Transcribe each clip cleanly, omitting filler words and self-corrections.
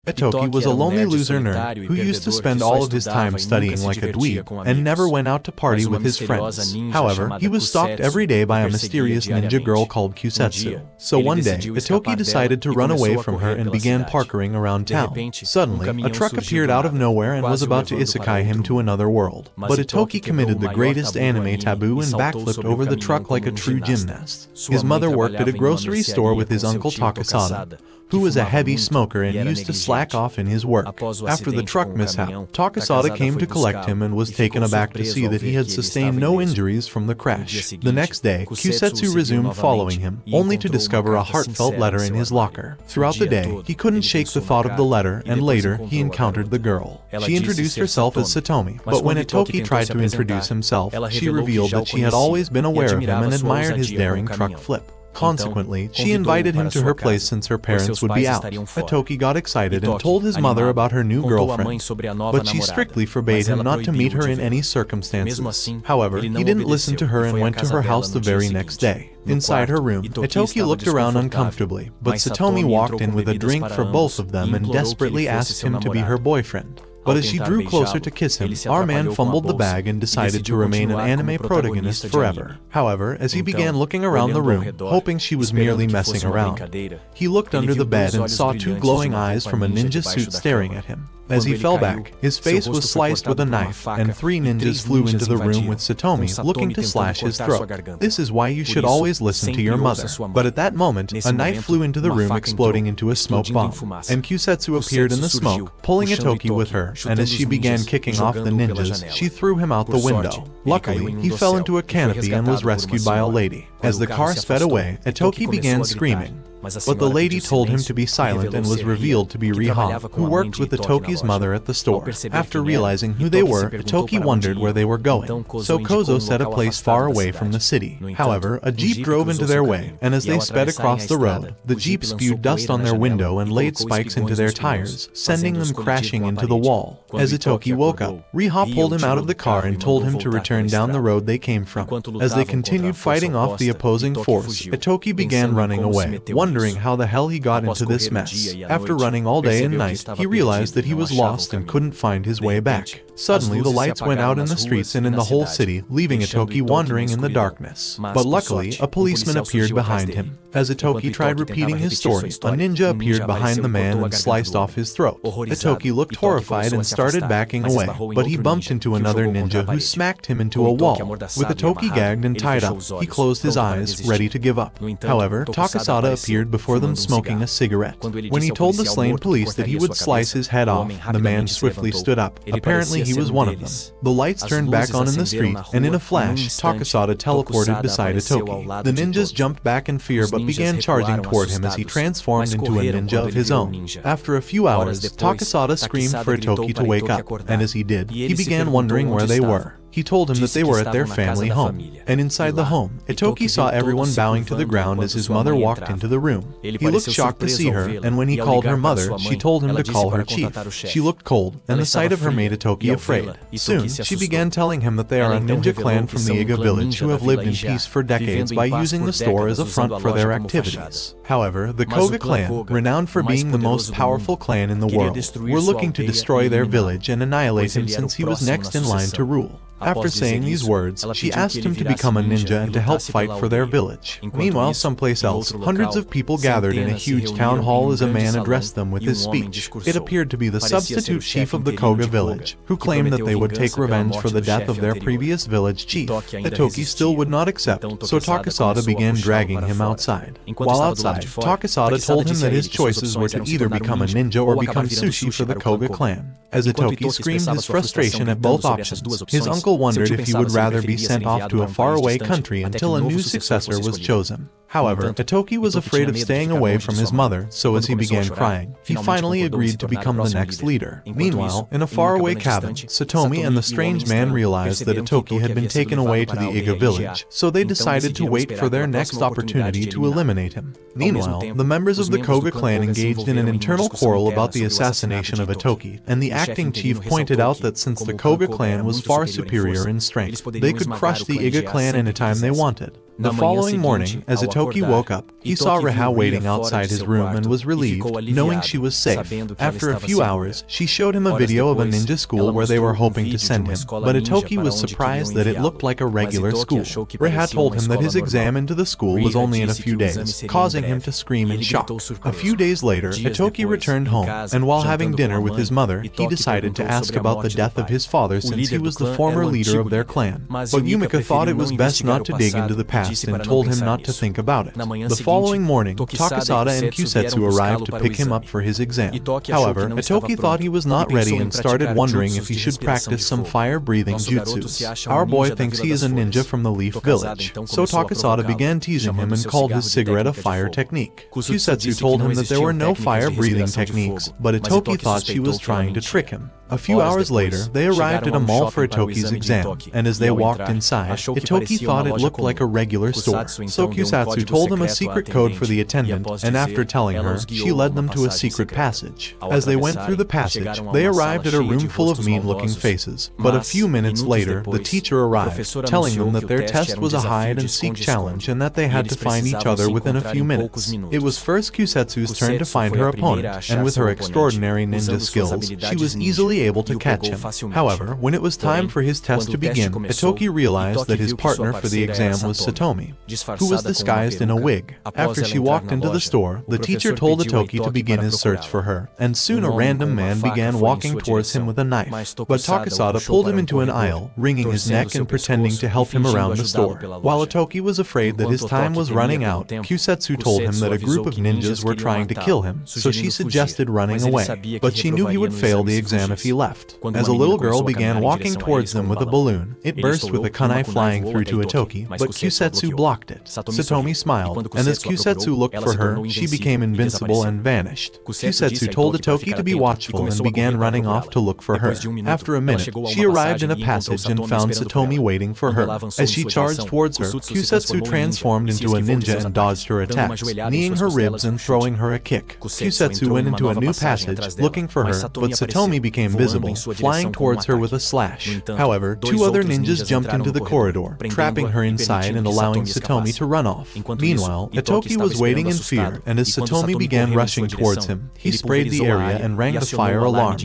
Ittoki was a lonely loser nerd who used to spend all of his time studying like a dweeb and never went out to party with his friends. However, he was stalked every day by a mysterious ninja girl called Kusetsu. So one day, Ittoki decided to run away from her and began parkouring around town. Suddenly, a truck appeared out of nowhere and was about to isekai him to another world. But Ittoki committed the greatest anime taboo and backflipped over the truck like a true gymnast. His mother worked at a grocery store with his uncle Takasada, who was a heavy smoker and used to slack off in his work. After the truck mishap, Takasada came to collect him and was taken aback to see that he had sustained no injuries from the crash. The next day, Kusetsu resumed following him, only to discover a heartfelt letter in his locker. Throughout the day, he couldn't shake the thought of the letter, and later, he encountered the girl. She introduced herself as Satomi, but when Ittoki tried to introduce himself, she revealed that she had always been aware of him and admired his daring truck flip. Consequently, she invited him to her place since her parents would be out. Ittoki got excited and told his mother about her new girlfriend, but she strictly forbade him not to meet her in any circumstances. However, he didn't listen to her and went to her house the very next day. Inside her room, Ittoki looked around uncomfortably, but Satomi walked in with a drink for both of them and desperately asked him to be her boyfriend. But as she drew closer to kiss him, our man fumbled the bag and decided to remain an anime protagonist forever. However, as he began looking around the room, hoping she was merely messing around, he looked under the bed and saw two glowing eyes from a ninja suit staring at him. As he fell back, his face was sliced with a knife, and 3 ninjas flew into the room with Satomi, looking to slash his throat. This is why you should always listen to your mother. But at that moment, a knife flew into the room, exploding into a smoke bomb, and Kusetsu appeared in the smoke, pulling Ittoki with her, and as she began kicking off the ninjas, she threw him out the window. Luckily, he fell into a canopy and was rescued by a lady. As the car sped away, Ittoki began screaming. But the lady told him to be silent and was revealed to be Riha, who worked with Ittoki's mother at the store. After realizing who they were, Ittoki wondered where they were going, so Kozo set a place far away from the city. However, a jeep drove into their way, and as they sped across the road, the jeep spewed dust on their window and laid spikes into their tires, sending them crashing into the wall. As Ittoki woke up, Riha pulled him out of the car and told him to return down the road they came from. As they continued fighting off the opposing force, Ittoki began running away, wondering how the hell he got into this mess. After running all day and night, he realized that he was lost and couldn't find his way back. Suddenly, the lights went out in the streets and in the whole city, leaving Ittoki wandering in the darkness. But luckily, a policeman appeared behind him. As Ittoki tried repeating his story, a ninja appeared behind the man and sliced off his throat. Ittoki looked horrified and started backing away, but he bumped into another ninja who smacked him into a wall. With Ittoki gagged and tied up, he closed his eyes, ready to give up. However, Takasada appeared before them smoking a cigarette. When he told the slain police that he would slice his head off, the man swiftly stood up. Apparently he was one of them. The lights turned back on in the street, and in a flash, Takasada teleported beside Ittoki. The ninjas jumped back in fear but began charging toward him as he transformed into a ninja of his own. After a few hours, Takasada screamed for Ittoki to wake up, and as he did, he began wondering where they were. He told him that they were at their family home, and inside the home, Ittoki saw everyone bowing to the ground as his mother walked into the room. He looked shocked to see her, and when he called her mother, she told him to call her chief. She looked cold, and the sight of her made Ittoki afraid. Soon, she began telling him that they are a ninja clan from the Iga village who have lived in peace for decades by using the store as a front for their activities. However, the Koga clan, renowned for being the most powerful clan in the world, were looking to destroy their village and annihilate him since he was next in line to rule. After saying these words, she asked him to become a ninja and to help fight for their village. Meanwhile, someplace else, hundreds of people gathered in a huge town hall as a man addressed them with his speech. It appeared to be the substitute chief of the Koga village, who claimed that they would take revenge for the death of their previous village chief. Ittoki still would not accept, so Takasada began dragging him outside. While outside, Takasada told him that his choices were to either become a ninja or become sushi for the Koga clan. As Ittoki screamed his frustration at both options, his uncle wondered if he would rather be sent off to a faraway country until a new successor was chosen. However, Ittoki was afraid of staying away from his mother, so as he began crying, he finally agreed to become the next leader. Meanwhile, in a faraway cabin, Satomi and the strange man realized that Ittoki had been taken away to the Iga village, so they decided to wait for their next opportunity to eliminate him. Meanwhile, the members of the Koga clan engaged in an internal quarrel about the assassination of Ittoki, and the acting chief pointed out that since the Koga clan was far superior in strength, they could crush the Iga clan anytime they wanted. The following morning, as Ittoki woke up, he saw Riha waiting outside his room and was relieved, knowing she was safe. After a few hours, she showed him a video of a ninja school where they were hoping to send him, but Ittoki was surprised that it looked like a regular school. Riha told him that his exam into the school was only in a few days, causing him to scream in shock. A few days later, Ittoki returned home, and while having dinner with his mother, he decided to ask about the death of his father since he was the former leader of their clan. But Yumika thought it was best not to dig into the past and told him not to think about it. The following morning, Takasada and Kusetsu arrived to pick him up for his exam. However, Ittoki thought he was not ready and started wondering if he should practice some fire-breathing jutsus. Our boy thinks he is a ninja from the Leaf Village, so Takasada began teasing him and called his cigarette a fire technique. Kusetsu told him that there were no fire-breathing techniques, but Ittoki thought she was trying to trick him. A few hours later, they arrived at a mall for Itoki's exam, and as they walked inside, Ittoki thought it looked like a regular store. So Kusatsu told him a secret code for the attendant, and after telling her, she led them to a secret passage. As they went through the passage, they arrived at a room full of mean-looking faces. But a few minutes later, the teacher arrived, telling them that their test was a hide-and-seek challenge and that they had to find each other within a few minutes. It was first Kusetsu's turn to find her opponent, and with her extraordinary ninja skills, she was easily able to catch him. However, when it was time for his test to begin, Ittoki realized that his partner for the exam was Satomi, who was disguised in a wig. After she walked into the store, the teacher told Ittoki to begin his search for her, and soon a random man began walking towards him with a knife. But Takasada pulled him into an aisle, wringing his neck and pretending to help him around the store. While Ittoki was afraid that his time was running out, Kusetsu told him that a group of ninjas were trying to kill him, so she suggested running away. But she knew he would fail the exam if he left. As a little girl began walking towards them with a balloon, it burst with a kunai flying through to Ittoki, but Kusetsu blocked it. Satomi smiled, and as Kusetsu looked for her, she became invincible and vanished. Kusetsu told Ittoki to be watchful and began running off to look for her. After a minute, she arrived in a passage and found Satomi waiting for her. As she charged towards her, Kusetsu transformed into a ninja and dodged her attacks, kneeing her ribs and throwing her a kick. Kusetsu went into a new passage, looking for her, but Satomi became visible, flying towards her with a slash. However, two other ninjas jumped into the corridor, trapping her inside and allowing Satomi to run off. Meanwhile, Ittoki was waiting in fear, and as Satomi began rushing towards him, he sprayed the area and rang the fire alarm,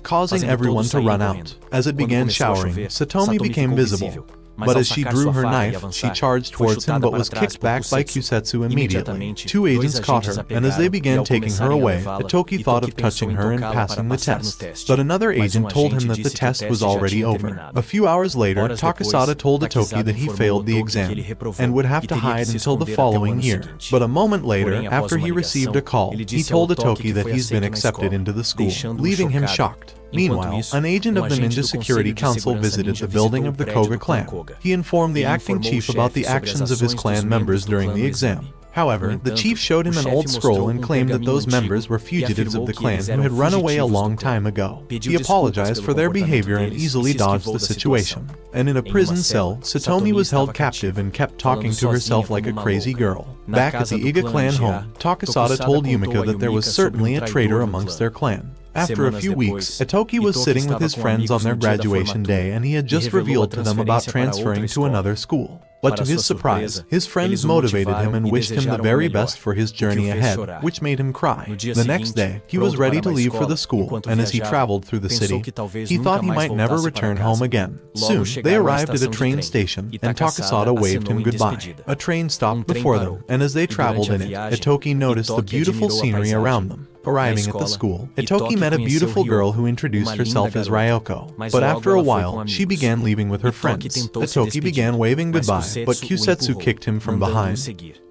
causing everyone to run out. As it began showering, Satomi became visible. But as she drew her knife, she charged towards him but was kicked back by Kusetsu immediately. Two agents caught her, and as they began taking her away, Ittoki thought of touching her and passing the test. But another agent told him that the test was already over. A few hours later, Takasada told Ittoki that he failed the exam, and would have to hide until the following year. But a moment later, after he received a call, he told Ittoki that he's been accepted into the school, leaving him shocked. Meanwhile, an agent of the Ninja Security Council visited the building of the Koga clan. He informed the acting chief about the actions of his clan members during the exam. However, the chief showed him an old scroll and claimed that those members were fugitives of the clan who had run away a long time ago. He apologized for their behavior and easily dodged the situation. And in a prison cell, Satomi was held captive and kept talking to herself like a crazy girl. Back at the Iga clan home, Takasada told Yumika that there was certainly a traitor amongst their clan. After a few weeks, Ittoki was sitting with his friends on their graduation day and he had just revealed to them about transferring to another school. But to his surprise, his friends motivated him and wished him the very best for his journey ahead, which made him cry. The next day, he was ready to leave for the school, and as he traveled through the city, he thought he might never return home again. Soon, they arrived at a train station, and Takasada waved him goodbye. A train stopped before them, and as they traveled in it, Ittoki noticed the beautiful scenery around them. Arriving at the school, Ittoki met a beautiful girl who introduced herself as Ryoko, but after a while, she began leaving with her friends. Ittoki began waving goodbye, but Kusetsu kicked him from behind,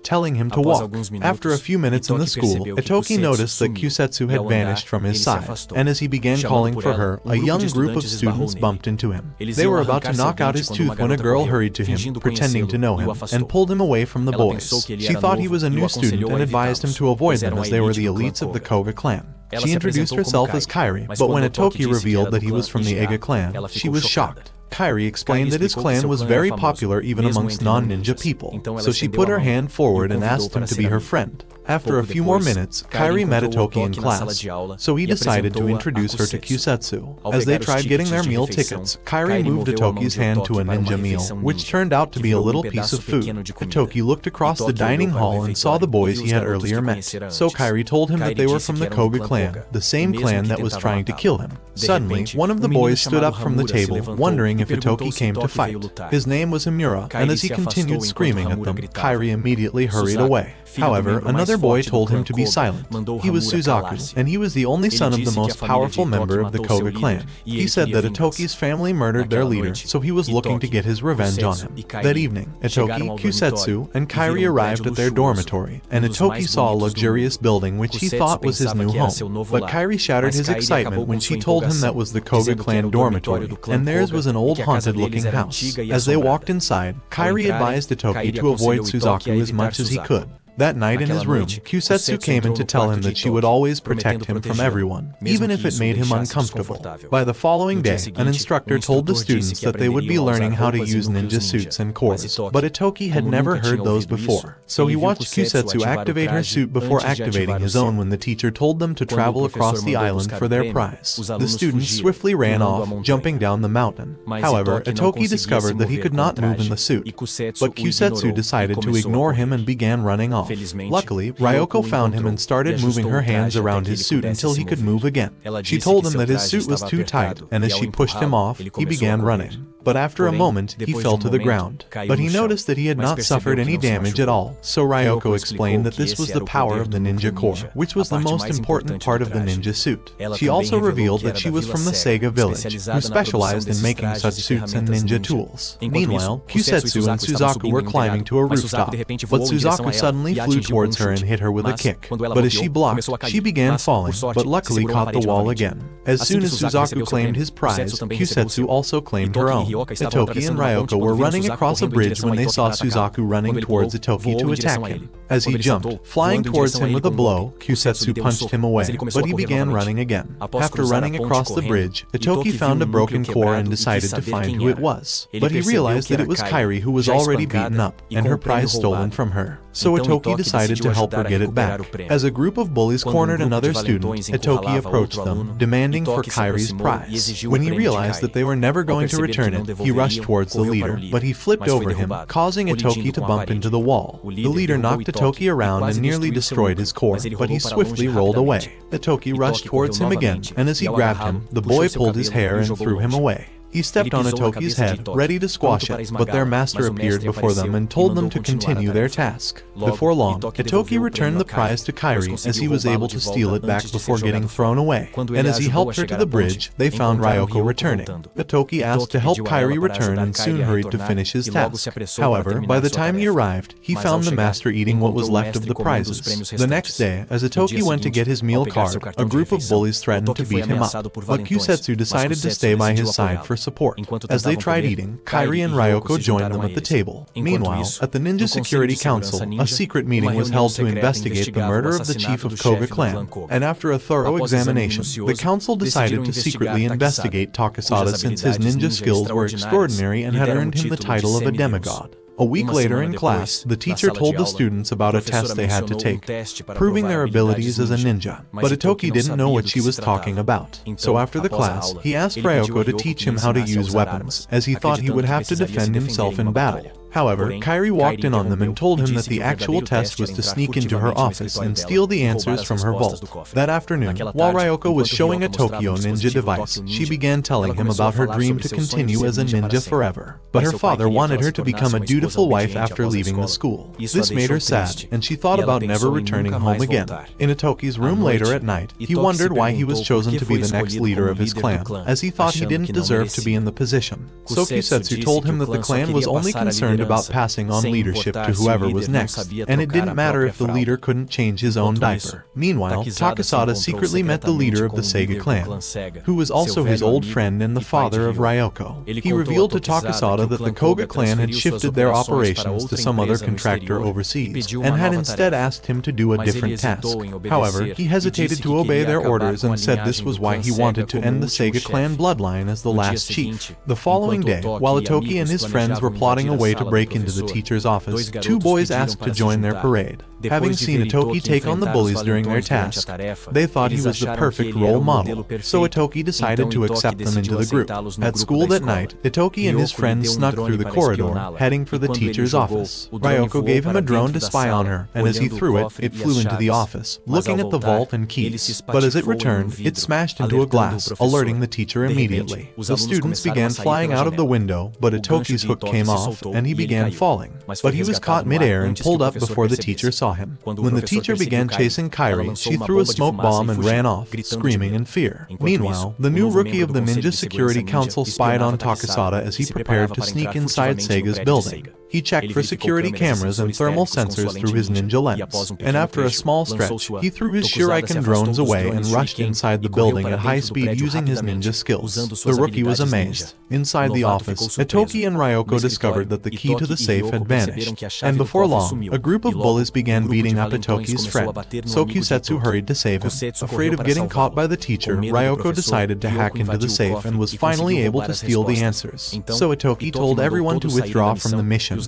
telling him to walk. After a few minutes in the school, Ittoki noticed that Kusetsu had vanished from his side, and as he began calling for her, a young group of students bumped into him. They were about to knock out his tooth when a girl hurried to him, pretending to know him, and pulled him away from the boys. She thought he was a new student and advised him to avoid them as they were the elites of the Koga clan. She introduced herself as Kairi, but when Ittoki revealed that he was from the Ega clan, she was shocked. Kairi explained that his clan was very popular even amongst non-ninja people, so she put her hand forward and asked him to be her friend. After a few more minutes, Kairi met Ittoki in class, so he decided to introduce her to Kusetsu. As they tried getting their meal tickets, Kairi moved Ittoki's hand to a ninja meal, which turned out to be a little piece of food. Ittoki looked across the dining hall and saw the boys he had earlier met, so Kairi told him that they were from the Koga clan, the same clan that was trying to kill him. Suddenly, one of the boys stood up from the table, wondering if Ittoki came to fight. His name was Imura, and as he continued screaming at them, Kairi immediately hurried away. However, another boy told him to be silent. He was Suzaku, and he was the only son of the most powerful member of the Koga clan. He said that Ittoki's family murdered their leader, so he was looking to get his revenge on him. That evening, Ittoki, Kusetsu, and Kairi arrived at their dormitory, and Ittoki saw a luxurious building which he thought was his new home. But Kairi shattered his excitement when she told him that was the Koga clan dormitory, and theirs was an old haunted-looking house. As they walked inside, Kairi advised Ittoki to avoid Suzaku as much as he could. That night in his room, Kusetsu came in to tell him that she would always protect him from everyone, even if it made him uncomfortable. By the following day, an instructor told the students that they would be learning how to use ninja suits and cores, but Ittoki had never heard those before. So he watched Kusetsu activate her suit before activating his own when the teacher told them to travel across the island for their prize. The students swiftly ran off, jumping down the mountain. However, Ittoki discovered that he could not move in the suit, but Kusetsu decided to ignore him and began running off. Luckily, Ryoko found him and started moving her hands around his suit until he could move again. She told him that his suit was too tight, and as she pushed him off, he began running. But after a moment, he fell to the ground. But he noticed that he had not suffered any damage at all, so Ryoko explained that this was the power of the ninja core, which was the most important part of the ninja suit. She also revealed that she was from the Sega village, who specialized in making such suits and ninja tools. Meanwhile, Kusetsu and Suzaku were climbing to a rooftop, but Suzaku suddenly flew towards her and hit her with a kick. But as she blocked, she began falling, but luckily caught the wall again. As soon as Suzaku claimed his prize, Kusetsu also claimed her own. Ittoki and Ryoko were running across a bridge when they saw Suzaku running towards Ittoki to attack him. As he jumped, flying towards him with a blow, Kusetsu punched him away, but he began running again. After running across the bridge, Ittoki found a broken core and decided to find who it was. But he realized that it was Kairi who was already beaten up, and her prize stolen from her. So Ittoki decided to help her get it back. As a group of bullies cornered another student, Ittoki approached them, demanding for Kairi's prize. When he realized that they were never going to return it, he rushed towards the leader, but he flipped over him, causing Ittoki to bump into the wall. The leader knocked Ittoki around and nearly destroyed his core, but he swiftly rolled away. Ittoki rushed towards him again, and as he grabbed him, the boy pulled his hair and threw him away. He stepped on Ittoki's head, ready to squash it, but their master appeared before them and told them to continue their task. Before long, Ittoki returned the prize to Kairi as he was able to steal it back before getting thrown away. And as he helped her to the bridge, they found Ryoko returning. Ittoki asked to help Kairi return and soon hurried to finish his task. However, by the time he arrived, he found the master eating what was left of the prizes. The next day, as Ittoki went to get his meal card, a group of bullies threatened to beat him up, but Kusetsu decided to stay by his side for support. As they tried eating, Kairi and Ryoko joined them at the table. Meanwhile, at the Ninja Security Council, a secret meeting was held to investigate the murder of the chief of Koga clan, and after a thorough examination, the council decided to secretly investigate Takasada since his ninja skills were extraordinary and had earned him the title of a demigod. A week later in class, the teacher told the students about a test they had to take, proving their abilities as a ninja. But Ittoki didn't know what she was talking about. So after the class, he asked Ryoko to teach him how to use weapons, as he thought he would have to defend himself in battle. However, Kairi walked in on them and told him that the actual test was to sneak into her office and steal the answers from her vault. That afternoon, while Ryoko was showing a Tokyo ninja device, she began telling him about her dream to continue as a ninja forever. But her father wanted her to become a dutiful wife after leaving the school. This made her sad, and she thought about never returning home again. In Ittoki's room later at night, he wondered why he was chosen to be the next leader of his clan, as he thought he didn't deserve to be in the position. So Kusetsu told him that the clan was only concerned about passing on leadership to whoever was next, and it didn't matter if the leader couldn't change his own diaper. Meanwhile, Takasada secretly met the leader of the Sega clan, who was also his old friend and the father of Ryoko. He revealed to Takasada that the Koga clan had shifted their operations to some other contractor overseas, and had instead asked him to do a different task. However, he hesitated to obey their orders and said this was why he wanted to end the Sega clan bloodline as the last chief. The following day, while Ittoki and his friends were plotting a way to break into the teacher's office, two boys asked to join their parade. Having seen Ittoki take on the bullies during their task, they thought he was the perfect role model, so Ittoki decided to accept them into the group. At school that night, Ittoki and his friends snuck through the corridor, heading for the teacher's office. Ryoko gave him a drone to spy on her, and as he threw it, it flew into the office, looking at the vault and keys. But as it returned, it smashed into a glass, alerting the teacher immediately. The students began flying out of the window, but Itoki's hook came off, and he began falling. But he was caught mid-air and pulled up before the teacher saw him. When the teacher began chasing Kairi, she threw a smoke bomb and ran off, screaming in fear. Meanwhile, the new rookie of the Ninja Security Council spied on Takasada as he prepared to sneak inside Sega's building. He checked for security cameras and thermal sensors through his ninja lens, and after a small stretch, he threw his shuriken drones away and rushed inside the building at high speed using his ninja skills. The rookie was amazed. Inside the office, Ittoki and Ryoko discovered that the key to the safe had vanished, and before long, a group of bullies began beating up Itoki's friend, so Kusetsu hurried to save him. Afraid of getting caught by the teacher, Ryoko decided to hack into the safe and was finally able to steal the answers. So Ittoki told everyone to withdraw from the mission,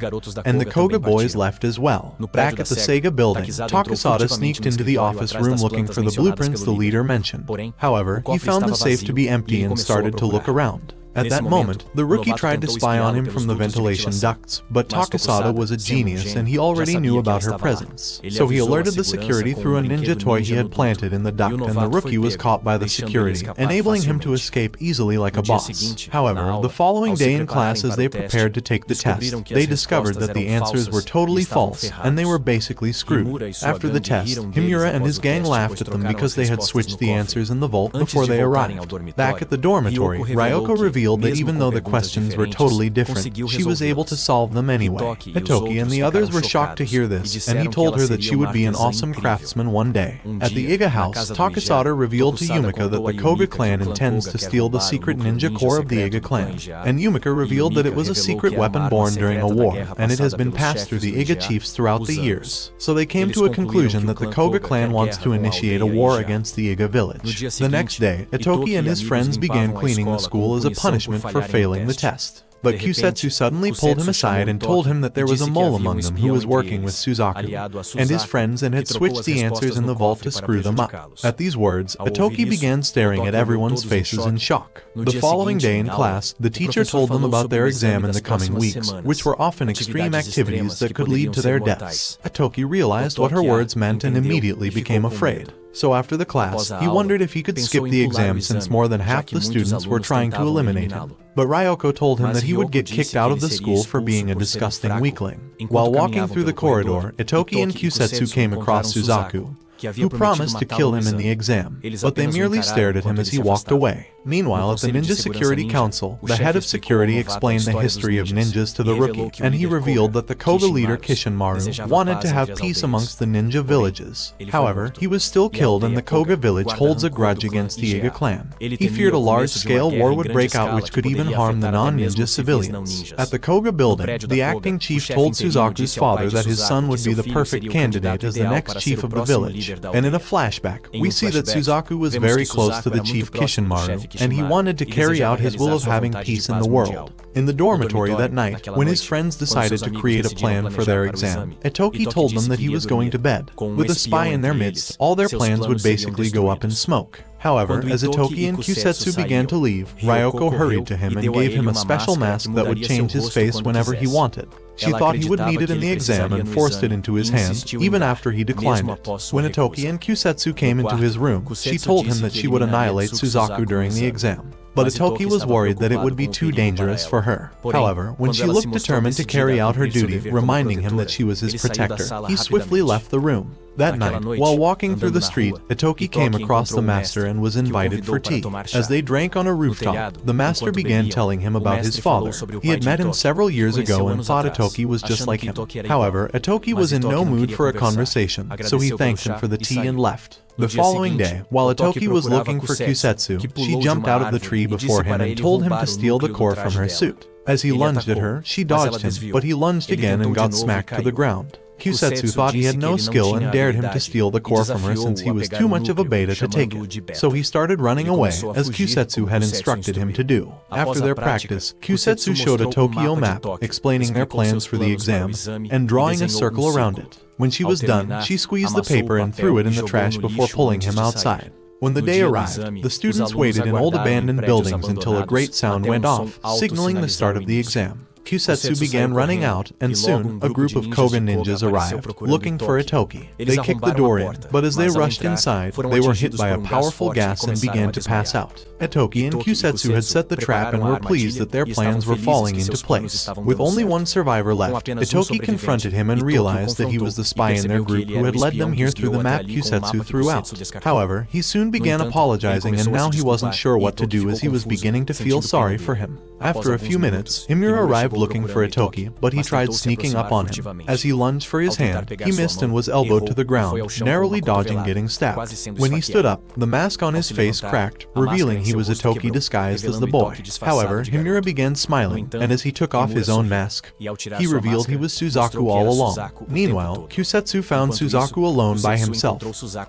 and the Koga boys left as well. Back at the Sega building, Takasada sneaked into the office room looking for the blueprints the leader mentioned. However, he found the safe to be empty and started to look around. At that moment, the rookie tried to spy on him from the ventilation ducts, but Takasada was a genius and he already knew about her presence. So he alerted the security through a ninja toy he had planted in the duct, and the rookie was caught by the security, enabling him to escape easily like a boss. However, the following day in class as they prepared to take the test, they discovered that the answers were totally false, and they were basically screwed. After the test, Himura and his gang laughed at them because they had switched the answers in the vault before they arrived. Back at the dormitory, Ryoko revealed that even though the questions were totally different, she was able to solve them anyway. Ittoki and the others were shocked to hear this, and he told her that she would be an awesome craftsman one day. At the Iga house, Takasada revealed to Yumika that the Koga clan intends to steal the secret ninja core of the Iga clan, and Yumika revealed that it was a secret weapon born during a war, and it has been passed through the Iga chiefs throughout the years. So they came to a conclusion that the Koga clan wants to initiate a war against the Iga village. The next day, Ittoki and his friends began cleaning the school as a punishment for failing the test. But Kusetsu suddenly pulled him aside and told him that there was a mole among them who was working with Suzaku and his friends and had switched the answers in the vault to screw them up. At these words, Ittoki began staring at everyone's faces in shock. The following day in class, the teacher told them about their exam in the coming weeks, which were often extreme activities that could lead to their deaths. Ittoki realized what her words meant and immediately became afraid. So after the class, he wondered if he could skip the exam since more than half the students were trying to eliminate him. But Ryoko told him that he would get kicked out of the school for being a disgusting weakling. While walking through the corridor, Ittoki and Kusetsu came across Suzaku, who promised to kill him in the exam, but they merely stared at him as he walked away. Meanwhile, at the Ninja Security Council, the head of security explained the history of ninjas to the rookie, and he revealed that the Koga leader Kishinmaru wanted to have peace amongst the ninja villages. However, he was still killed and the Koga village holds a grudge against the Iga clan. He feared a large-scale war would break out which could even harm the non-ninja civilians. At the Koga building, the acting chief told Suzaku's father that his son would be the perfect candidate as the next chief of the village, and in a flashback, we see that Suzaku was very close to the chief Kishinmaru, and he wanted to carry out his will of having peace in the world. In the dormitory that night, when his friends decided to create a plan for their exam, Ittoki told them that he was going to bed. With a spy in their midst, all their plans would basically go up in smoke. However, as Ittoki and Kusetsu began to leave, Ryoko hurried to him and gave him a special mask that would change his face whenever he wanted. She thought he would need it in the exam and forced it into his hand, even after he declined it. When Ittoki and Kusetsu came into his room, she told him that she would annihilate Suzaku during the exam. But Ittoki was worried that it would be too dangerous for her. However, when she looked determined to carry out her duty, reminding him that she was his protector, he swiftly left the room. That night, while walking through the street, Ittoki came across the master and was invited for tea. As they drank on a rooftop, the master began telling him about his father. He had met him several years ago and thought Ittoki was just like him. However, Ittoki was in no mood for a conversation, so he thanked him for the tea and left. The following day, while Ittoki was looking for Kusetsu, she jumped out of the tree before him and told him to steal the core from her suit. As he lunged at her, she dodged him, but he lunged again and got smacked to the ground. Kusetsu thought he had no skill and dared him to steal the core from her since he was too much of a beta to take it. So he started running away, as Kusetsu had instructed him to do. After their practice, Kusetsu showed a Tokyo map, explaining their plans for the exam, and drawing a circle around it. When she was done, she squeezed the paper and threw it in the trash before pulling him outside. When the day arrived, the students waited in old abandoned buildings until a great sound went off, signaling the start of the exam. Kusetsu began running out, and soon, a group of Koga ninjas arrived, looking for Ittoki. They kicked the door in, but as they rushed inside, they were hit by a powerful gas and began to pass out. Ittoki and Kusetsu had set the trap and were pleased that their plans were falling into place. With only one survivor left, Ittoki confronted him and realized that he was the spy in their group who had led them here through the map Kusetsu threw out. However, he soon began apologizing, and now he wasn't sure what to do as he was beginning to feel sorry for him. After a few minutes, Himura arrived looking for Ittoki, but he tried sneaking up on him. As he lunged for his hand, he missed and was elbowed to the ground, narrowly dodging getting stabbed. When he stood up, the mask on his face cracked, revealing he was Ittoki disguised as the boy. However, Himura began smiling, and as he took off his own mask, he revealed he was Suzaku all along. Meanwhile, Kusetsu found Suzaku alone by himself,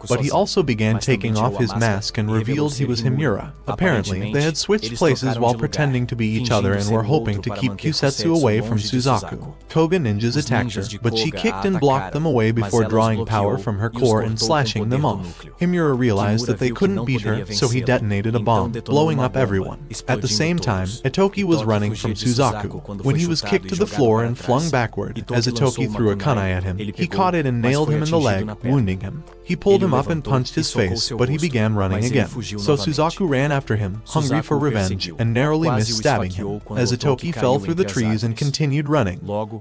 but he also began taking off his mask and revealed he was Himura. Apparently, they had switched places while pretending to be each other and were hoping to keep Kusetsu away from Suzaku. Koga ninjas attacked her, but she kicked and blocked them away before drawing power from her core and slashing them off. Himura realized that they couldn't beat her, so he detonated a bomb, blowing up everyone. At the same time, Ittoki was running from Suzaku. When he was kicked to the floor and flung backward, as Ittoki threw a kunai at him, he caught it and nailed him in the leg, wounding him. He pulled him up and punched his face, but he began running again. So Suzaku ran after him, hungry for revenge, and narrowly missed stabbing him, as Ittoki fell through the trees and continued running.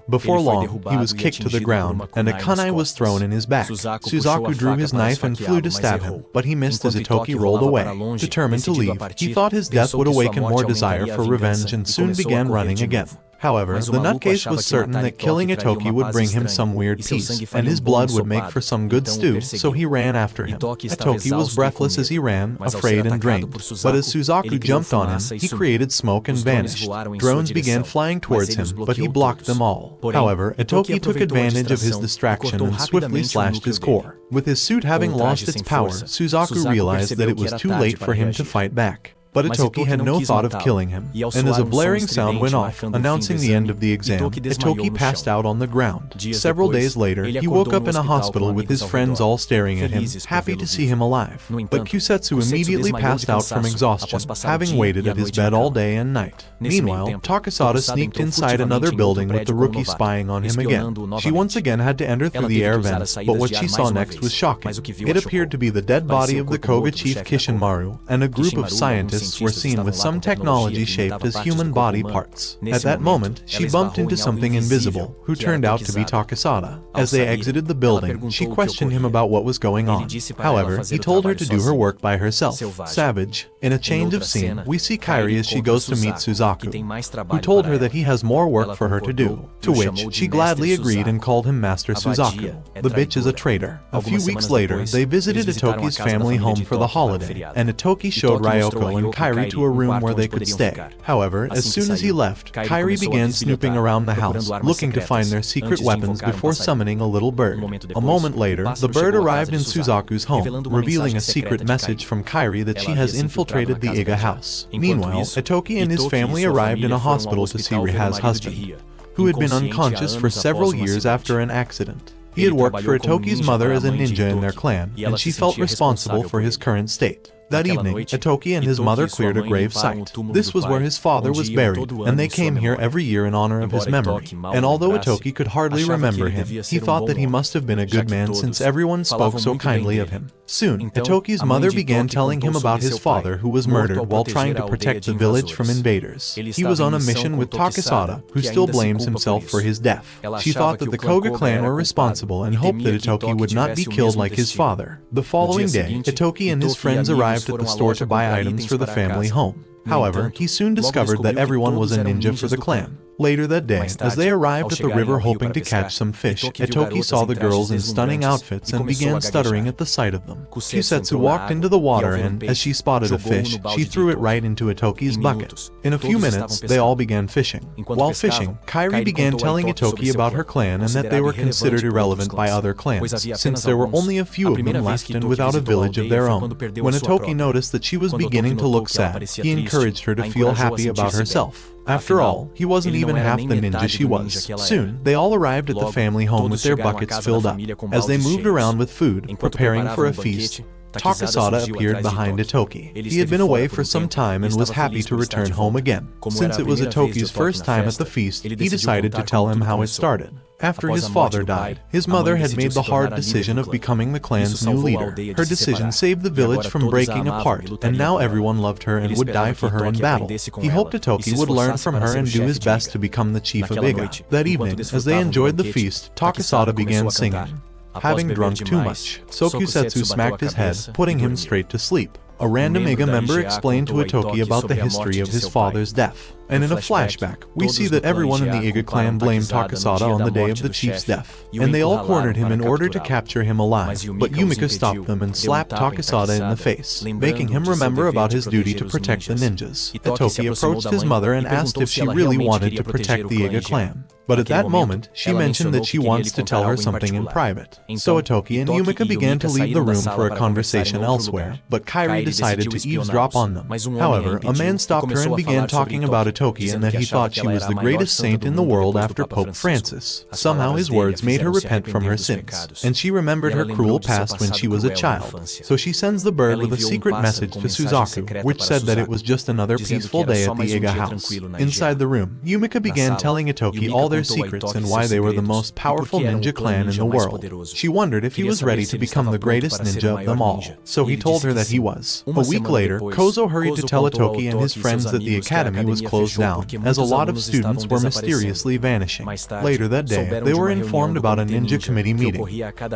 Before long, he was kicked to the ground, and a kunai was thrown in his back. Suzaku drew his knife and flew to stab him, but he missed as Ittoki rolled away. Determined to leave, he thought his death would awaken more desire for revenge and soon began running again. However, the nutcase was certain that killing Ittoki would bring him some weird peace, and his blood would make for some good stew, so he ran after him. Ittoki was breathless as he ran, afraid and drained. But as Suzaku jumped on him, he created smoke and vanished. Drones began flying towards him, but he blocked them all. However, Ittoki took advantage of his distraction and swiftly slashed his core. With his suit having lost its power, Suzaku realized that it was too late for him to fight back. But Ittoki had no thought of killing him, and as a blaring sound went off, announcing the end of the exam, Ittoki passed out on the ground. Several days later, he woke up in a hospital with his friends all staring at him, happy to see him alive. But Kusetsu immediately passed out from exhaustion, having waited at his bed all day and night. Meanwhile, Takasada sneaked inside another building with the rookie spying on him again. She once again had to enter through the air vents, but what she saw next was shocking. It appeared to be the dead body of the Koga chief Kishinmaru, and a group of scientists were seen with some technology shaped as human body parts. At that moment, she bumped into something invisible, who turned out to be Takasada. As they exited the building, she questioned him about what was going on. However, he told her to do her work by herself. Savage. In a change of scene, we see Kairi as she goes to meet Suzaku, who told her that he has more work for her to do, to which she gladly agreed and called him Master Suzaku. The bitch is a traitor. A few weeks later, they visited Ittoki's family home for the holiday, and Ittoki showed Ryoko and Kairi to a room where they could stay. However, as soon as he left, Kairi began snooping around the house, looking to find their secret weapons before summoning a little bird. A moment later, the bird arrived in Suzaku's home, revealing a secret message from Kairi that she has infiltrated the Iga house. Meanwhile, Ittoki and his family arrived in a hospital to see Riha's husband, who had been unconscious for several years after an accident. He had worked for Ittoki's mother as a ninja in their clan, and she felt responsible for his current state. That evening, Ittoki and his mother cleared a grave site. This was where his father was buried, and they came here every year in honor of his memory. And although Ittoki could hardly remember him, he thought that he must have been a good man since everyone spoke so kindly of him. Soon, Ittoki's mother began telling him about his father who was murdered while trying to protect the village from invaders. He was on a mission with Takasada, who still blames himself for his death. She thought that the Koga clan were responsible and hoped that Ittoki would not be killed like his father. The following day, Ittoki and his friends arrived at the store to buy items for the family home. However, he soon discovered that everyone was a ninja for the clan. Later that day, as they arrived at the river hoping to catch some fish, Ittoki saw the girls in stunning outfits and began stuttering at the sight of them. Kusetsu walked into the water and, as she spotted a fish, she threw it right into Ittoki's bucket. In a few minutes, they all began fishing. While fishing, Kairi began telling Ittoki about her clan and that they were considered irrelevant by other clans, since there were only a few of them left and without a village of their own. When Ittoki noticed that she was beginning to look sad, he encouraged her to feel happy about herself. After all, he wasn't even half the ninja she was. Soon, they all arrived at the family home with their buckets filled up. As they moved around with food, preparing for a feast, Takasada appeared behind Ittoki. He had been away for some time and was happy to return home again. Since it was Itoki's first time at the feast, he decided to tell him how it started. After his father died, his mother had made the hard decision of becoming the clan's new leader. Her decision saved the village from breaking apart, and now everyone loved her and would die for her in battle. He hoped Ittoki would learn from her and do his best to become the chief of Iga. That evening, as they enjoyed the feast, Takasada began singing. Having drunk too much, Kusetsu smacked his head, putting him straight to sleep. A random Iga member explained to Ittoki about the history of his father's death. And in a flashback, we see that everyone in the Iga clan blamed Takasada on the day of the chief's death, and they all cornered him in order to capture him alive, but Yumika stopped them and slapped Takasada in the face, making him remember about his duty to protect the ninjas. Ittoki approached his mother and asked if she really wanted to protect the Iga clan. But at that moment, she mentioned that she wants to tell her something in private. So Ittoki and Yumika began to leave the room for a conversation elsewhere, but Kairi decided to eavesdrop on them. However, a man stopped her and began talking about Ittoki and that he thought she was the greatest saint in the world after Pope Francis. Somehow his words made her repent from her sins, and she remembered her cruel past when she was a child. So she sends the bird with a secret message to Suzaku, which said that it was just another peaceful day at the Iga house. Inside the room, Yumika began telling Ittoki all their secrets and why they were the most powerful ninja clan in the world. She wondered if he was ready to become the greatest ninja of them all. So he told her that he was. A week later, Kozo hurried to tell Ittoki and his friends that the academy was closed down, as a lot of students were mysteriously vanishing. Later that day, they were informed about a ninja committee meeting,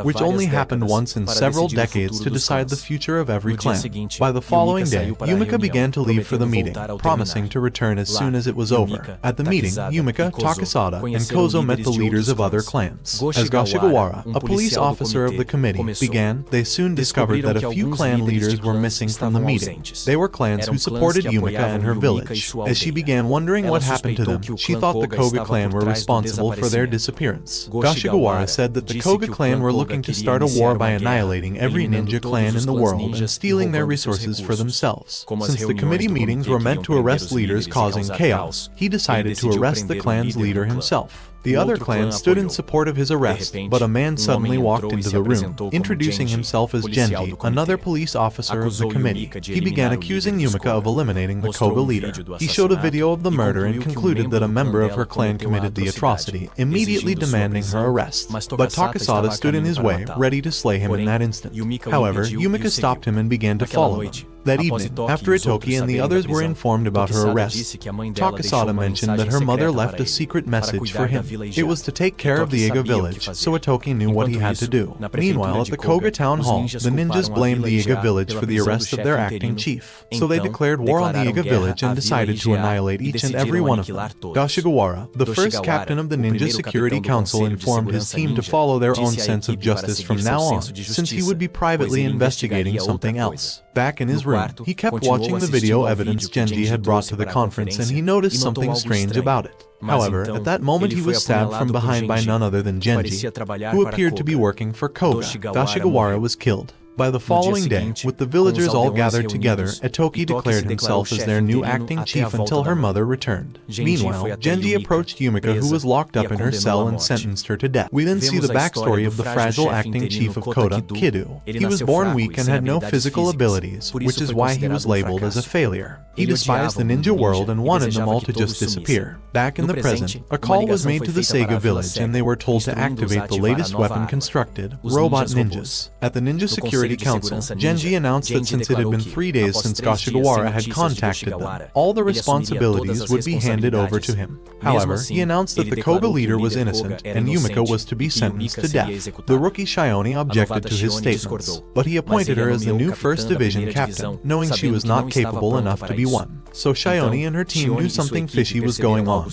which only happened once in several decades to decide the future of every clan. By the following day, Yumika began to leave for the meeting, promising to return as soon as it was over. At the meeting, Yumika, Takasada, and Kozo met the leaders of other clans. As Gashigawara, a police officer of the committee, began, they soon discovered that a few clan leaders were missing from the meeting. They were clans who supported Yumika and her village. As she began wondering what happened to them, she thought the Koga clan were responsible for their disappearance. Gashigawara said that the Koga clan were looking to start a war by annihilating every ninja clan in the world and stealing their resources for themselves. Since the committee meetings were meant to arrest leaders causing chaos, he decided to arrest the clan's leader himself. The other clans stood in support of his arrest, but a man suddenly walked into the room, introducing himself as Genji, another police officer of the committee. He began accusing Yumika of eliminating the Koga leader. He showed a video of the murder and concluded that a member of her clan committed the atrocity, immediately demanding her arrest. But Takasada stood in his way, ready to slay him in that instant. However, Yumika stopped him and began to follow him. That evening, after Ittoki and the others were informed about her arrest, Takasada mentioned that her mother left a secret message for him. It was to take care of the Iga village, so Ittoki knew what he had to do. Meanwhile, at the Koga town hall, the ninjas blamed the Iga village for the arrest of their acting chief. So they declared war on the Iga village and decided to annihilate each and every one of them. Gashigawara, the first captain of the Ninja Security Council, informed his team to follow their own sense of justice from now on, since he would be privately investigating something else. Back in his room, he kept watching the video evidence Genji had brought to the conference and he noticed something strange about it. However, at that moment he was stabbed from behind by none other than Genji, who appeared to be working for Koga. Gashigawara was killed. By the following day, with the villagers all gathered together, Ittoki declared himself as their new acting chief until her mother returned. Meanwhile, Genji approached Yumika, who was locked up in her cell, and sentenced her to death. We then see the backstory of the fragile acting chief of Koga, Kidu. He was born weak and had no physical abilities, which is why he was labeled as a failure. He despised the ninja world and wanted them all to just disappear. Back in the present, a call was made to the Sega village and they were told to activate the latest weapon constructed, robot ninjas. At the Ninja Security Council, Genji announced that since it had been 3 days since Gashigawara had contacted them, all the responsibilities would be handed over to him. However, he announced that the Koga leader was innocent and Yumika was to be sentenced to death. The rookie Shione objected to his statements, but he appointed her as the new 1st Division captain, knowing she was not capable enough to be one. so Shione and her team knew something fishy was going on,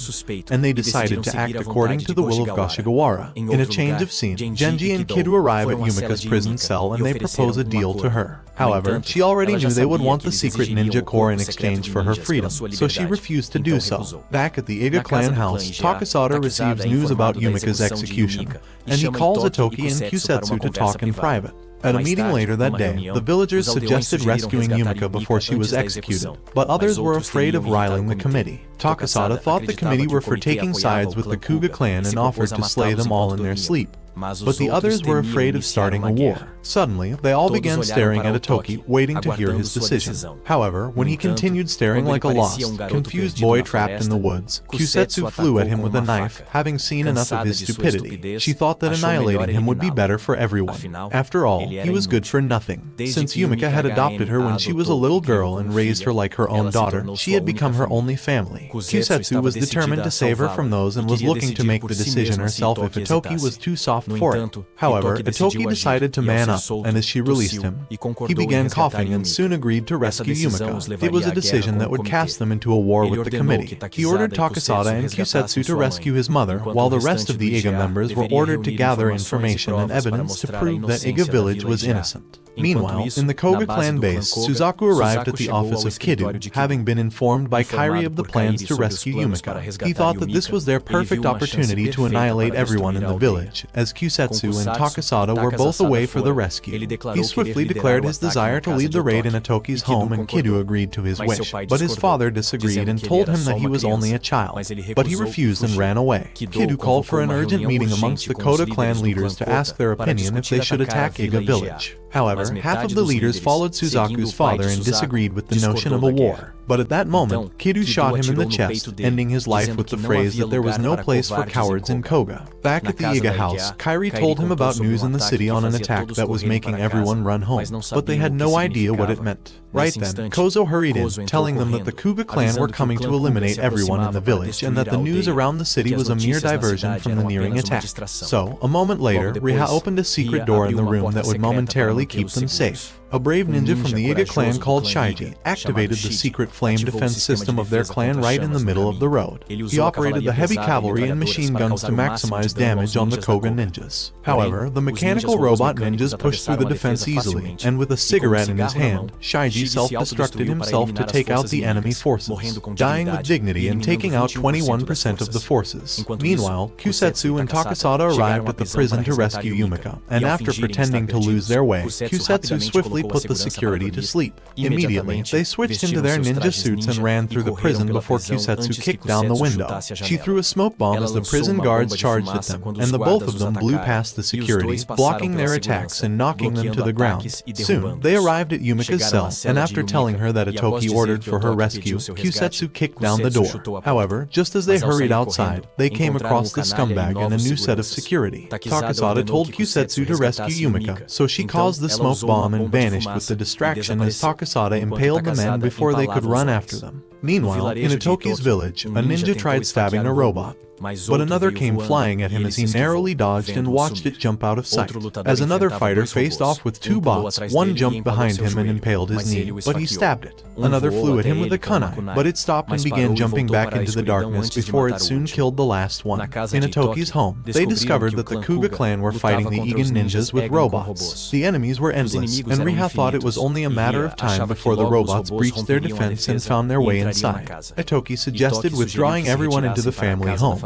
and they decided to act according to the will of Goshigawara. In a change of scene, Genji and Kido arrive at Yumika's prison cell and they propose a deal to her. However, she already knew they would want the secret ninja core in exchange for her freedom, so she refused to do so. Back at the Iga clan house, Takasada receives news about Yumika's execution, and he calls Ittoki and Kusetsu to talk in private. At a meeting later that day, the villagers suggested rescuing Yumika before she was executed, but others were afraid of riling the committee. Takasada thought the committee were for taking sides with the Koga clan and offered to slay them all in their sleep. But the others were afraid of starting a war. Suddenly, they all began staring at Ittoki, waiting to hear his decision. However, when he continued staring like a lost, confused boy trapped in the woods, Kusetsu flew at him with a knife. Having seen enough of his stupidity, she thought that annihilating him would be better for everyone. After all, he was good for nothing. Since Yumika had adopted her when she was a little girl and raised her like her own daughter, she had become her only family. Kusetsu was determined to save her from those and was looking to make the decision herself if Ittoki was too soft for it. However, Ittoki decided to man up, and as she released him, he began coughing and soon agreed to rescue Yumika. It was a decision that would cast them into a war with the committee. He ordered Takasada and Kusetsu to rescue his mother, while the rest of the Iga members were ordered to gather information and evidence to prove that Iga village was innocent. Meanwhile, in the Koga clan base, Suzaku arrived at the office of Kido, having been informed by Kairi of the plans to rescue Yumika. He thought that this was their perfect opportunity to annihilate everyone in the village, as Kusetsu and Takasada were both away for the rescue. He swiftly declared his desire to lead the raid in Ittoki's home, and Kido agreed to his wish, but his father disagreed and told him that he was only a child. But he refused and ran away. Kido called for an urgent meeting amongst the Koga clan leaders to ask their opinion if they should attack Iga village. However, half of the leaders followed Suzaku's father and disagreed with the notion of a war. But at that moment, Kido shot him in the chest, ending his life with the phrase that there was no place for cowards in Koga. Back at the Iga house, Kairi told him about news in the city on an attack that was making everyone run home, but they had no idea what it meant. Right then, Kozo hurried in, telling them that the Koga clan were coming to eliminate everyone in the village and that the news around the city was a mere diversion from the nearing attack. So, a moment later, Riha opened a secret door in the room that would momentarily keep them safe. A brave ninja from the Iga clan called Shaiji activated the secret flame defense system of their clan right in the middle of the road. He operated the heavy cavalry and machine guns to maximize damage on the Koga ninjas. However, the mechanical robot ninjas pushed through the defense easily, and with a cigarette in his hand, Shaiji self-destructed himself to take out the enemy forces, dying with dignity and taking out 21% of the forces. Meanwhile, Kusetsu and Takasada arrived at the prison to rescue Yumika, and after pretending to lose their way, Kusetsu swiftly put the security to sleep. Immediately, they switched into their ninja suits and ran through the prison before Kusetsu kicked down the window. She threw a smoke bomb as the prison guards charged at them, and the both of them blew past the security, blocking their attacks and knocking them to the ground. Soon, they arrived at Yumika's cell, and after telling her that Ittoki ordered for her rescue, Kusetsu kicked down the door. However, just as they hurried outside, they came across the scumbag and a new set of security. Takasada told Kusetsu to rescue Yumika, so she caused the smoke bomb and vanished with the distraction as Takasada impaled the men before they could run after them. Meanwhile, in Ittoki's village, a ninja tried stabbing a robot, but another came flying at him as he narrowly dodged and watched it jump out of sight. As another fighter faced off with two bots, one jumped behind him and impaled his knee, but he stabbed it. Another flew at him with a kunai, but it stopped and began jumping back into the darkness before it soon killed the last one. In Ittoki's home, they discovered that the Koga clan were fighting the Igan ninjas with robots. The enemies were endless, and Riha thought it was only a matter of time before the robots breached their defense and found their way inside. Ittoki suggested withdrawing everyone into the family home,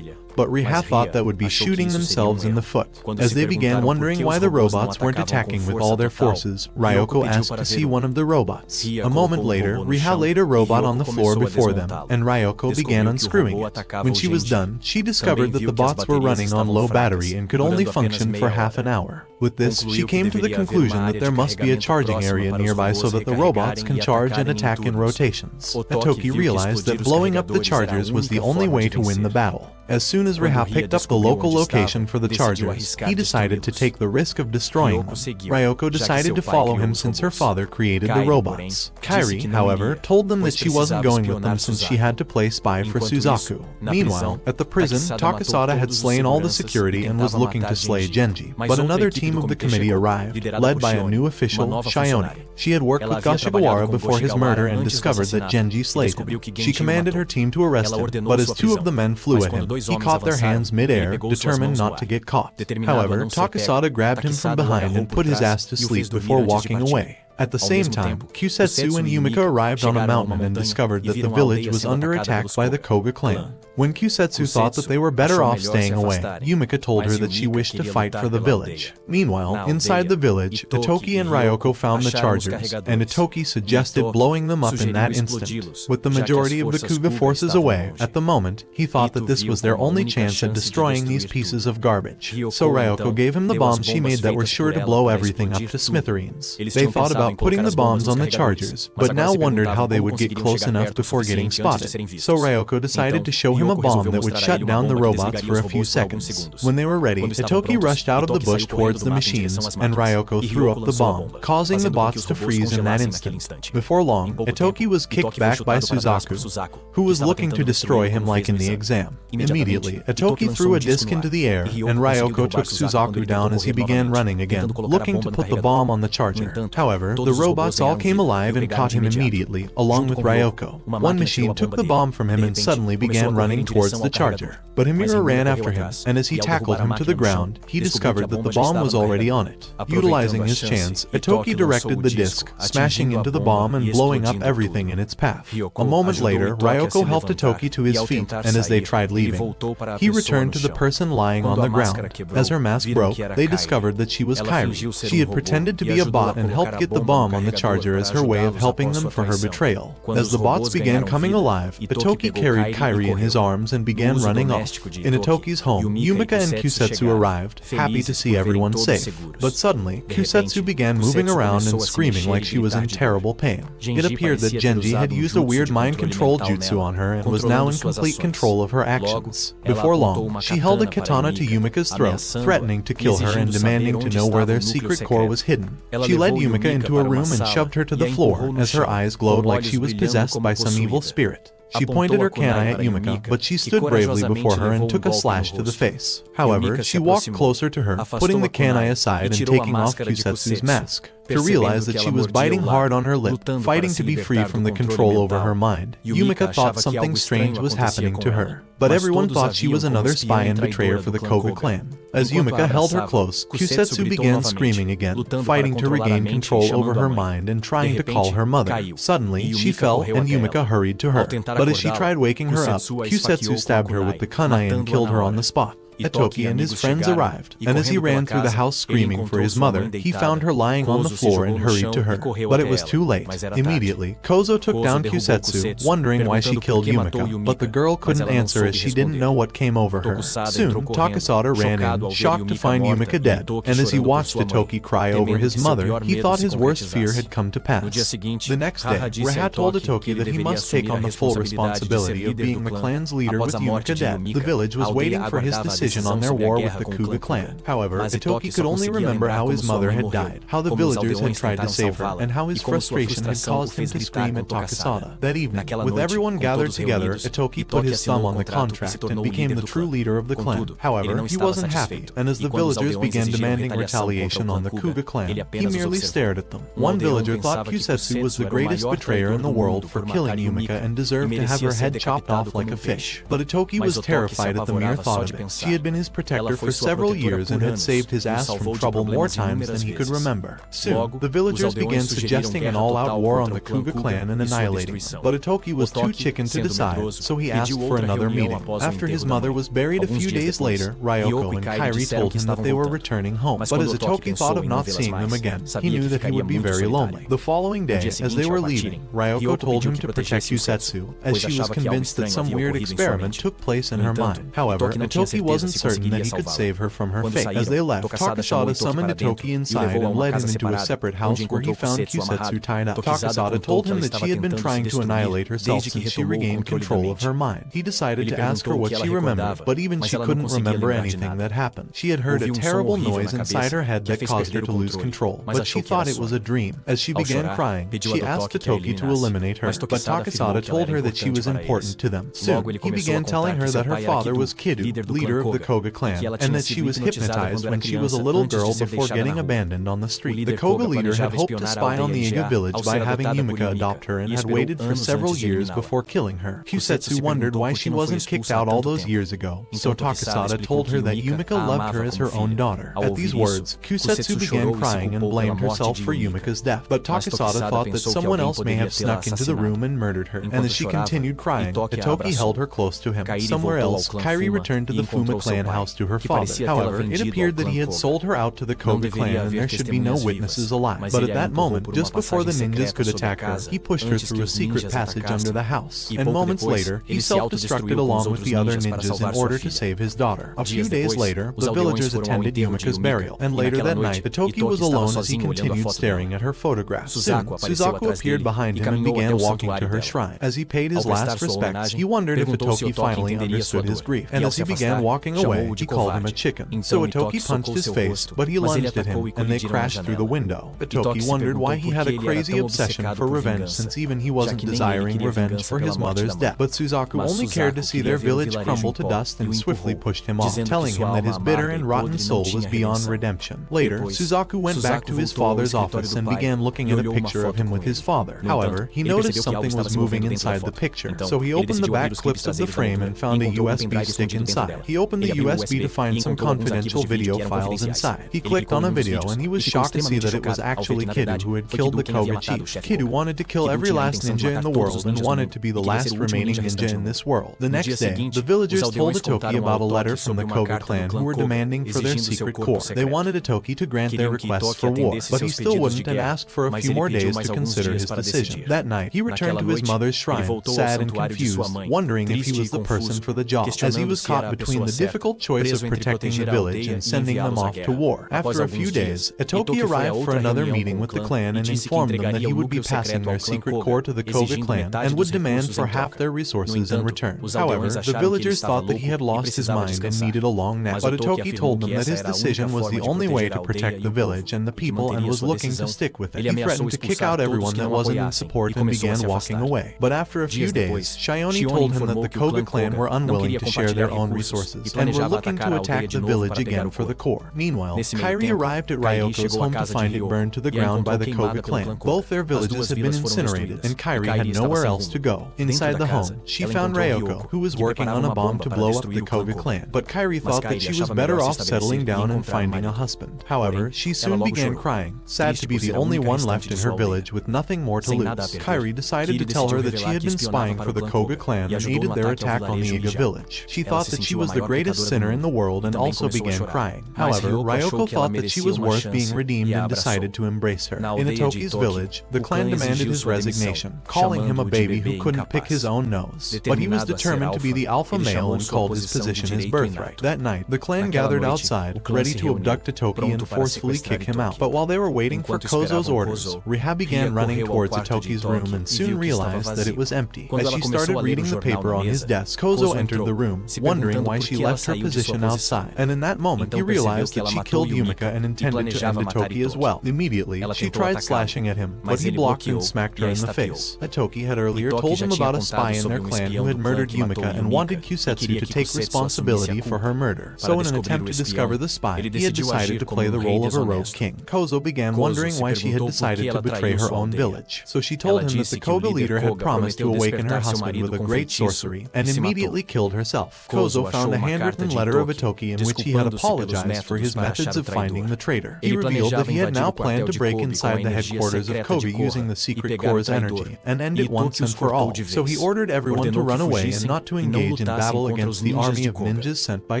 but Riha thought that would be shooting themselves in the foot. As they began wondering why the robots weren't attacking with all their forces, Ryoko asked to see one of the robots. A moment later, Riha laid a robot on the floor before them, and Ryoko began unscrewing it. When she was done, she discovered that the bots were running on low battery and could only function for half an hour. With this, she came to the conclusion that there must be a charging area nearby so that the robots can charge and attack in rotations. Ittoki realized that blowing up the chargers was the only way to win the battle. As soon as Riha picked up the local location for the chargers, he decided to take the risk of destroying them. Ryoko decided to follow him since her father created the robots. Kairi, however, told them that she wasn't going with them since she had to play spy for Suzaku. Meanwhile, at the prison, Takasada had slain all the security and was looking to slay Genji, but another team of the committee arrived, led by a new official, Shione. She had worked with Gashigawa before his murder and discovered that Genji slayed him. She commanded her team to arrest him, but as two of the men flew at him, he caught their hands mid-air, determined not to get caught. However, Takasada grabbed him from behind and put his ass to sleep before walking away. At the same time, Kusetsu and Yumika arrived on a mountain and discovered that the village was under attack by the Koga clan. When Kusetsu thought that they were better off staying away, Yumika told her that she wished to fight for the village. Meanwhile, inside the village, Ittoki and Ryoko found the chargers, and Ittoki suggested blowing them up in that instant. With the majority of the Kuga forces away, at the moment, he thought that this was their only chance at destroying these pieces of garbage. So Ryoko gave him the bombs she made that were sure to blow everything up to smithereens. They thought about putting the bombs on the chargers, but now wondered how they would get close enough before getting spotted. So Ryoko decided to show him a bomb that would shut down the robots for a few seconds. When they were ready, Ittoki rushed out of the bush towards the machines, and Ryoko threw up the bomb, causing the bots to freeze in that instant. Before long, Ittoki was kicked back by Suzaku, who was looking to destroy him like in the exam. Immediately, Ittoki threw a disc into the air, and Ryoko took Suzaku down as he began running again, looking to put the bomb on the charger. However, the robots all came alive and caught him immediately, along with Ryoko. One machine took the bomb from him and suddenly began running towards the charger. But Himura ran after him, and as he tackled him to the ground, he discovered that the bomb was already on it. Utilizing his chance, Ittoki directed the disc, smashing into the bomb and blowing up everything in its path. A moment later, Ryoko helped Ittoki to his feet, and as they tried leaving, he returned to the person lying on the ground. As her mask broke, they discovered that she was Kairi. She had pretended to be a bot and helped get the bomb on the charger as her way of helping them for her betrayal. As the bots began coming alive, Ittoki carried Kairi in his arms and began running off. In Ittoki's home, Yumika and Kusetsu arrived, happy to see everyone safe. But suddenly, Kusetsu began moving around and screaming like she was in terrible pain. It appeared that Genji had used a weird mind control jutsu on her and was now in complete control of her actions. Before long, she held a katana to Yumika's throat, threatening to kill her and demanding to know where their secret core was hidden. She led Yumika into a room and shoved her to the floor as her eyes glowed like she was possessed by some evil spirit. She pointed her kunai at Yumika, but she stood bravely before her and took a slash to the face. However, she walked closer to her, putting the kunai aside and taking off Kusetsu's mask. To realize that she was biting hard on her lip, fighting to be free from the control over her mind, Yumika thought something strange was happening to her. But everyone thought she was another spy and betrayer for the Koga clan. As Yumika held her close, Kusetsu began screaming again, fighting to regain control over her mind and trying to call her mother. Suddenly, she fell and Yumika hurried to her. But as she tried waking her up, Kusetsu stabbed her with the kunai and killed her on the spot. Ittoki and his friends arrived, and as he ran through the house screaming for his mother, he found her lying on the floor and hurried to her. But it was too late. Immediately, Kozo took down Kusetsu, wondering why she killed Yumika, but the girl couldn't answer as she didn't know what came over her. Soon, Takasada ran in, shocked to find Yumika dead, and as he watched Ittoki cry over his mother, he thought his worst fear had come to pass. The next day, Reha told Ittoki that he must take on the full responsibility of being the clan's leader with Yumika dead. The village was waiting for his decision on their war with the Koga clan. However, Ittoki could only remember how his mother had died, how the villagers had tried to save her, and how his frustration had caused him to scream at Takasada. That evening, with everyone gathered together, Ittoki put his thumb on the contract and became the true leader of the clan. However, he wasn't happy, and as the villagers began demanding retaliation on the Koga clan, he merely stared at them. One villager thought Kusetsu was the greatest betrayer in the world for killing Yumika and deserved to have her head chopped off like a fish. But Ittoki was terrified at the mere thought of it. She had been his protector for several years and had saved his ass from trouble more times than he could remember. Soon, the villagers began suggesting an all-out war on the Koga clan and annihilating them. But Ittoki was too chicken to decide, so he asked for another meeting. After his mother was buried a few days later, Ryoko and Kairi told him that they were returning home. But as Ittoki thought of not seeing them again, he knew that he would be very lonely. The following day, as they were leaving, Ryoko told him to protect Kusetsu, as she was convinced that some weird experiment took place in her mind. However, Ittoki wasn't certain that he could save her from her fate. As they left, Takasada summoned Ittoki inside and led him into a separate house where he found Kusetsu tied up. Takasada told him that she had been trying to annihilate herself since she regained control of her mind. He decided to ask her what she remembered, but even she couldn't remember anything that happened. She had heard a terrible noise inside her head that caused her to lose control, but she thought it was a dream. As she began crying, she asked Ittoki to eliminate her, but Takasada told her that she was important to them. Soon, he began telling her that her father was Kidu, leader of the Koga clan, and that she was hypnotized when she was a little girl before getting abandoned on the street. The Koga leader had hoped to spy on the Iga village by having Yumika adopt her and had waited for several years before killing her. Kusetsu wondered why she wasn't kicked out all those years ago, so Takasada told her that Yumika loved her as her own daughter. At these words, Kusetsu began crying and blamed herself for Yumika's death, but Takasada thought that someone else may have snuck into the room and murdered her, and as she continued crying, Ittoki held her close to him. Somewhere else, Kairi returned to the Fuma clan house to her father. However, it appeared that he had sold her out to the Koga clan and there should be no witnesses alive. But at that moment, just before the ninjas could attack her, he pushed her through a secret passage under the house, and moments later, he self-destructed along with the other ninjas in order to save his daughter. A few days later, the villagers attended Yumika's burial, and later that night, Ittoki was alone as he continued staring at her photograph. Soon, Suzaku appeared behind him and began walking to her shrine. As he paid his last respects, he wondered if Ittoki finally understood his grief, and as he began walking away, he called him a chicken. So Ittoki punched his face, but he lunged at him, and they crashed through the window. Ittoki wondered why he had a crazy obsession for revenge, since even he wasn't desiring revenge for his mother's death. But Suzaku only cared to see their village crumble to dust and swiftly pushed him off, telling him that his bitter and rotten soul was beyond redemption. Later, Suzaku went back to his father's office and began looking at a picture of him with his father. However, he noticed something was moving inside the picture, so he opened the back clips of the frame and found a USB stick inside. He opened the USB to find some confidential video files inside. He clicked on a video and he was shocked to see that it was actually Kidu who had killed the Koga chief. Kidu wanted to kill every last ninja in the world and wanted to be the last remaining ninja in this world. The next day, the villagers told Ittoki about a letter from the Koga clan who were demanding for their secret core. They wanted Ittoki to grant their requests for war, but he still wouldn't and asked for a few more days to consider his decision. That night, he returned to his mother's shrine, sad and confused, wondering if he was the person for the job, as he was caught between the difficult choice of protecting the village and sending them off to war. After a few days, Ittoki arrived for another meeting with the clan and informed them that he would be passing their secret core to the Koga clan and would demand for half their resources in return. However, the villagers thought that he had lost his mind and needed a long nap, but Ittoki told them that his decision was the only way to protect the village and the people and was looking to stick with it. He threatened to kick out everyone that wasn't in support and began walking away. But after a few days, Shioni told him that the Koga clan were unwilling to share their own resources and were looking to attack the village again for the core. Meanwhile, Kairi arrived at Ryoko's home to find it burned to the ground by the Koga clan. Both their villages had been incinerated, and Kairi had nowhere else to go. Inside the home, she found Ryoko, who was working on a bomb to blow up the Koga clan, but Kairi thought that she was better off settling down and finding a husband. However, she soon began crying, sad to be the only one left in her village with nothing more to lose. Kairi decided to tell her that she had been spying for the Koga clan and aided their attack on the Iga village. She thought that she was the greatest sinner in the world and also began crying. However, Ryoko thought that she was worth being redeemed and decided to embrace her. In Ittoki's village, the clan demanded his resignation, calling him a baby who couldn't pick his own nose. But he was determined to be the alpha male and called his position his birthright. That night, the clan gathered outside, ready to abduct Ittoki and forcefully kick him out. But while they were waiting for Kozo's orders, Riha began running towards Ittoki's room and soon realized that it was empty. As she started reading the paper on his desk, Kozo entered the room, wondering why she left her position outside. And in that moment, he realized that she killed Yumika and intended to end Ittoki as well. Immediately, she tried slashing at him, but he blocked and smacked her in the face. Ittoki had earlier told him about a spy in their clan who had murdered Yumika and wanted Kusetsu to take responsibility for her murder. So in an attempt to discover the spy, he had decided to play the role of a rogue king. Kozo began wondering why she had decided to betray her own village. So she told him that the Koga leader had promised to awaken her husband with a great sorcery and immediately killed herself. Kozo found a handwritten letter of Ittoki in which he had apologized for his methods of finding the traitor. He revealed that he had now planned to break inside the headquarters of Koga using the secret core's energy and end it once and for all. So he ordered everyone to run away and not to engage in battle against the army of ninjas sent by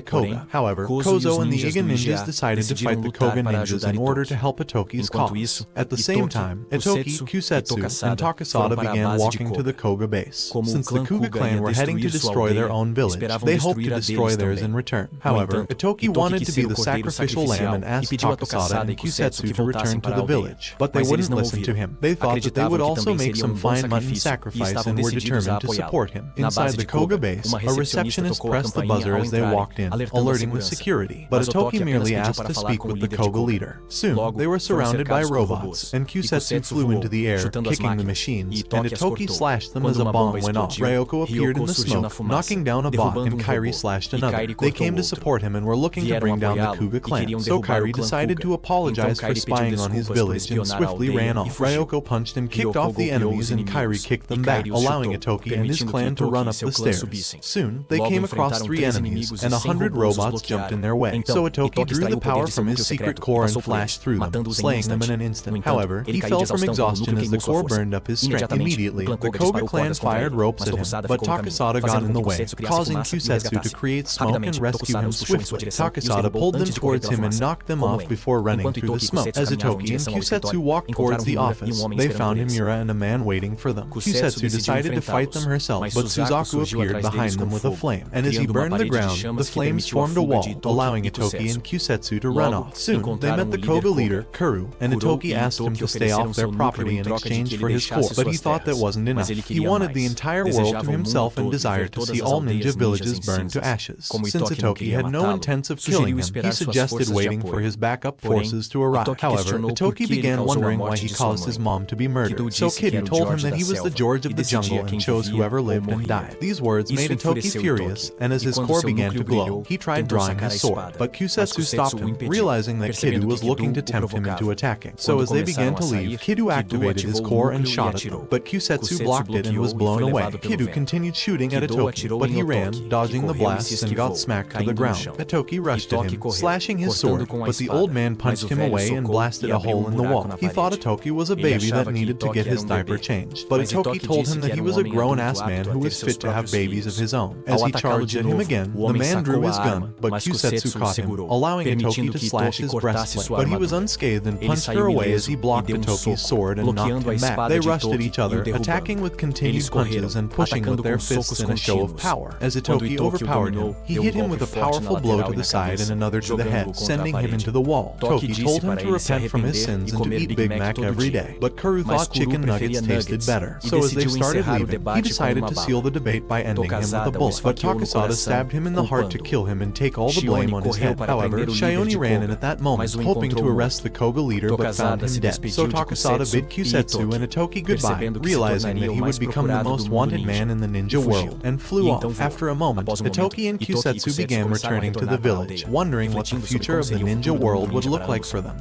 Koga. However, Kozo and the Iga ninjas decided to fight the Koga ninjas in order to help Ittoki's cause. At the same time, Ittoki, Kusetsu, and Takasada began walking to the Koga base. Since the Koga clan were heading to destroy their own village, they hoped to destroy theirs in return. However, Ittoki wanted to be the sacrificial lamb and asked Takasada and Kusetsu to return to the village, but they wouldn't listen to him. They thought that they would also make some fine mutton sacrifice and were determined to support him. Inside the Koga base, a receptionist pressed the buzzer as they walked in, alerting the security, but Ittoki merely asked to speak with the Koga leader. Soon, they were surrounded by robots, and Kusetsu flew into the air, kicking the machines, and Ittoki slashed them as a bomb went off. Ryoko appeared in the smoke, knocking down a bot, and Kairi slashed another. They came to support him and were looking to bring down the Koga clan, so Kairi decided to apologize for spying on his village and swiftly ran off. Ryoko punched and kicked off the enemies and Kairi kicked them back, allowing Ittoki and his clan to run up the stairs. Soon, they came across 3 enemies, and 100 robots jumped in their way, so Ittoki drew the power from his secret core and flashed through them, slaying them in an instant. However, he fell from exhaustion as the core burned up his strength. Immediately, the Koga clan fired ropes at him, but Takasada got in the way, causing Kusetsu to create smoke and rescue him swiftly. Takasada pulled them towards him and knocked them off before running through the smoke. As Ittoki and Kusetsu walked towards the office, they found Himura and a man waiting for them. Kusetsu decided to fight them herself, but Suzaku appeared behind them with a flame, and as he burned the ground, the flames formed a wall, allowing Ittoki and Kusetsu to run off. Soon, they met the Koga leader, Kuru, and Ittoki asked him to stay off their property in exchange for his core, but he thought that wasn't enough. He wanted the entire world to himself and desired to see all ninja villages burned to ashes. Since Ittoki had no intents of killing him, he suggested waiting for his backup forces to arrive. However, Ittoki began wondering why he caused his mom to be murdered, so Kitty told him that he was the George of the jungle and chose whoever lived and died. These words made Ittoki furious, and as his core began to glow, he tried drawing his sword, but Kusetsu stopped him, realizing that Kiddo was looking to tempt him into attacking. So as they began to leave, Kiddo activated his core and shot at them, but Kusetsu blocked it and was blown away. Kiddo continued shooting at Ittoki, but he ran, dodging the blasts and got smacked to the ground. Ittoki rushed at him, slashing his sword, but the old man punched him away and blasted a hole in the wall. He thought Ittoki was a baby that needed to get his diaper changed, but Ittoki told him that he was a grown-ass man who was fit to have babies of his own. As he charged at him again, the man drew his gun, but Kusetsu caught him, allowing Ittoki to slash his breastplate, but he was unscathed and punched her away as he blocked Ittoki's sword and knocked him back. They rushed at each other, attacking with continued punches and pushing with their fists in a show of power. As Ittoki overpowered him, he hit him with a powerful blow to the side and another to the head, sending him into the wall. Toki told him to repent from his sins and to eat Big Mac every day, but Kuru thought chicken nuggets tasted better. So as they started leaving, he decided to seal the debate by ending him with a bullet, but Takasada stabbed him in the heart to kill him and take all the blame on his head. However, Shioni ran in at that moment, hoping to arrest the Koga leader but found him dead. So Takasada bid Kusetsu and Ittoki goodbye, realizing that he would become the most wanted man in the ninja world, and flew off. After a moment, Ittoki and Kusetsu began returning to the village, wondering what the future of the ninja world would look like for them.